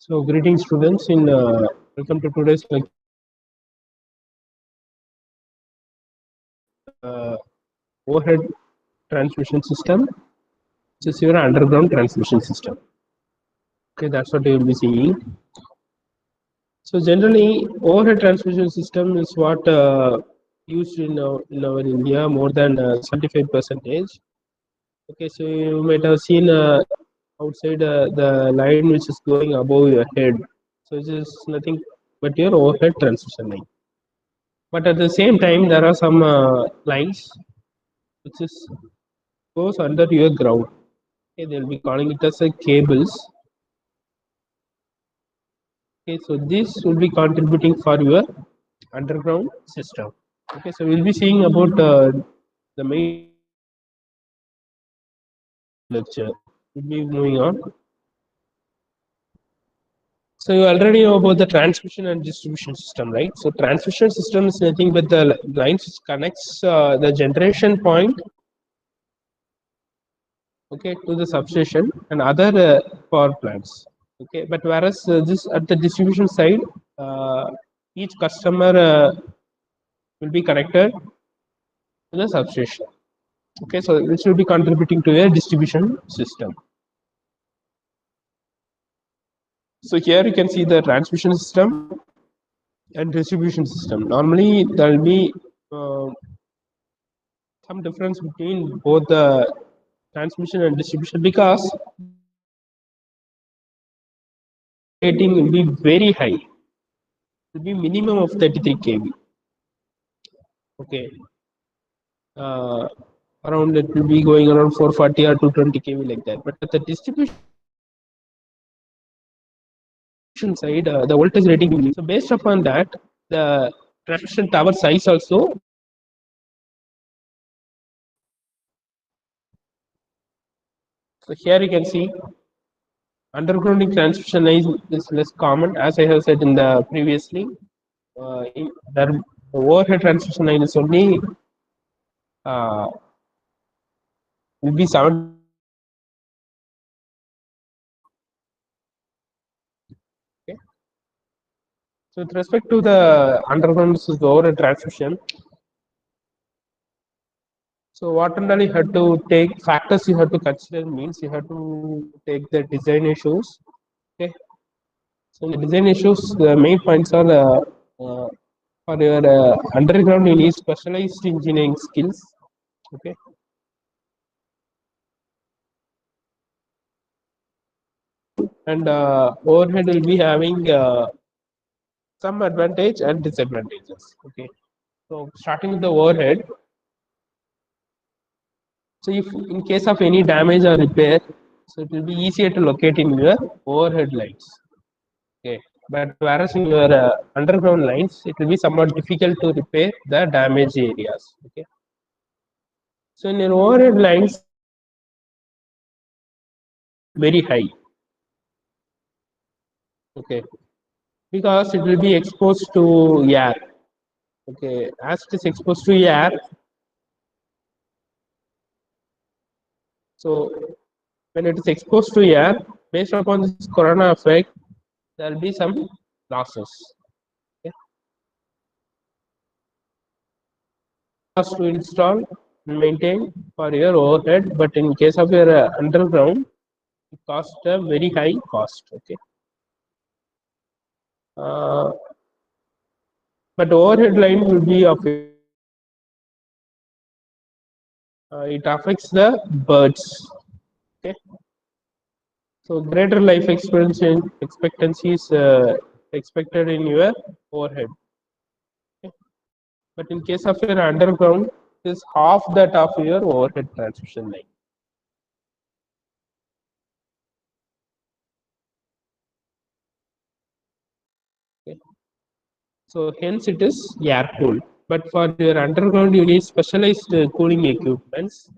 So, greetings, students. Welcome to today's lecture uh, overhead transmission system, which is your underground transmission system. Okay, that's what you will be seeing. So, generally, overhead transmission system is what used in our India more than 75 percentage. Okay, so you might have seen outside the line which is going above your head. So, it is nothing but your overhead transmission line. But at the same time, there are some lines which is goes under your ground. Okay, they'll be calling it as a cables. Okay, so this will be contributing for your underground system. Okay, so we'll be seeing about the main lecture. We'll be moving on. So you already know about the transmission and distribution system, right? So transmission system is nothing but the lines which connects the generation point, okay, to the substation and other power plants. Okay, but whereas this at the distribution side, uh, each customer will be connected to the substation. Okay, so this will be contributing to a distribution system. So here you can see the transmission system and distribution system. Normally there will be some difference between both the transmission and distribution because rating will be very high. It will be minimum of 33 kV. Okay, uh, around it will be going around 440 or 220 kV like that. But at the distribution side, the voltage rating will be so based upon that, the transmission tower size also. So here you can see undergrounding transmission line is less common, as I have said in the previously. The overhead transmission line is only uh, will be 7. Okay. So with respect to the underground versus the overhead transmission, so what really you have to take factors you have to consider means you have to take the design issues. Okay. So the design issues, the main points are for your underground you need specialized engineering skills. Okay. And overhead will be having some advantage and disadvantages. Okay. So starting with the overhead. So if in case of any damage or repair, so it will be easier to locate in your overhead lines. Okay. But whereas in your underground lines, it will be somewhat difficult to repair the damaged areas. Okay. So in your overhead lines, very high. Okay. Because it will be exposed to air. Okay. As it is exposed to air, so when it is exposed to air, based upon this corona effect, there will be some losses. Okay. Cost to install and maintain for your overhead, but in case of your underground, it costs a very high cost. Okay. Uh, but overhead line will be of it affects the birds. Okay. So greater life expectancy is expected in your overhead. Okay. But in case of your underground, it is half that of your overhead transmission line. Okay. So hence it is air cooled. But for your underground, you need specialized cooling equipments.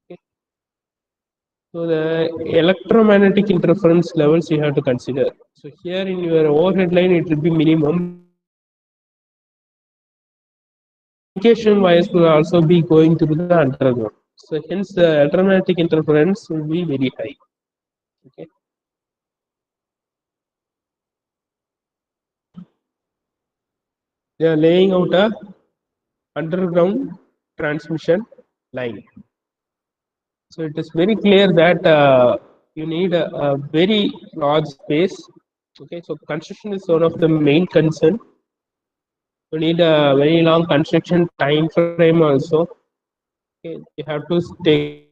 Okay. So the electromagnetic interference levels you have to consider. So here in your overhead line, it will be minimum. Communication wires will also be going through the underground. So hence the electromagnetic interference will be very high. Okay. They are laying out a underground transmission line. So it is very clear that you need a very large space. Okay, so construction is one of the main concern. You need a very long construction time frame also. Okay, you have to take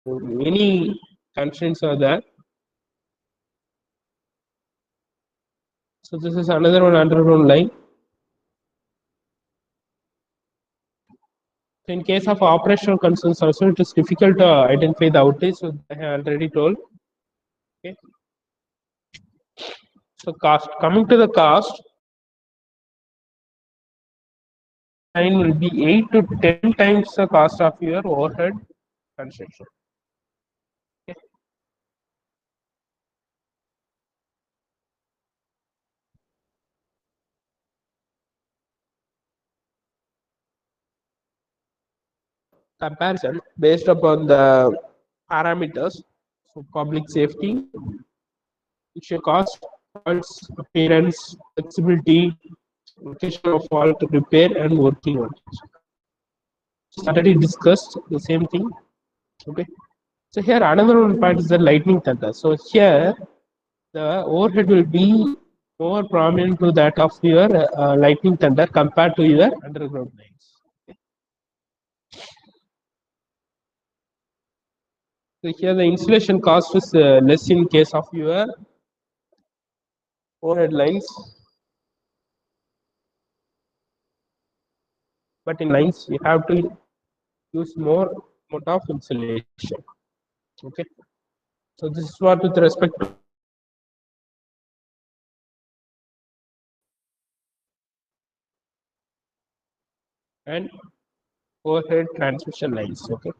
many constraints are there. So this is another one underground line. So in case of operational concerns also, it is difficult to identify the outage. So I have already told. Okay. So cost, coming to the cost, line will be 8 to 10 times the cost of your overhead construction. Okay. Comparison based upon the parameters, so public safety, issue cost, faults, appearance, flexibility, location of fault, repair, and working voltage. Already discussed the same thing. Okay. So here another one part is the lightning thunder. So here the overhead will be more prominent to that of your lightning thunder compared to your underground lines. So here the installation cost is less in case of your overhead lines, but in lines you have to use more amount of insulation. Okay, so this is what with respect to and overhead transmission lines. Okay.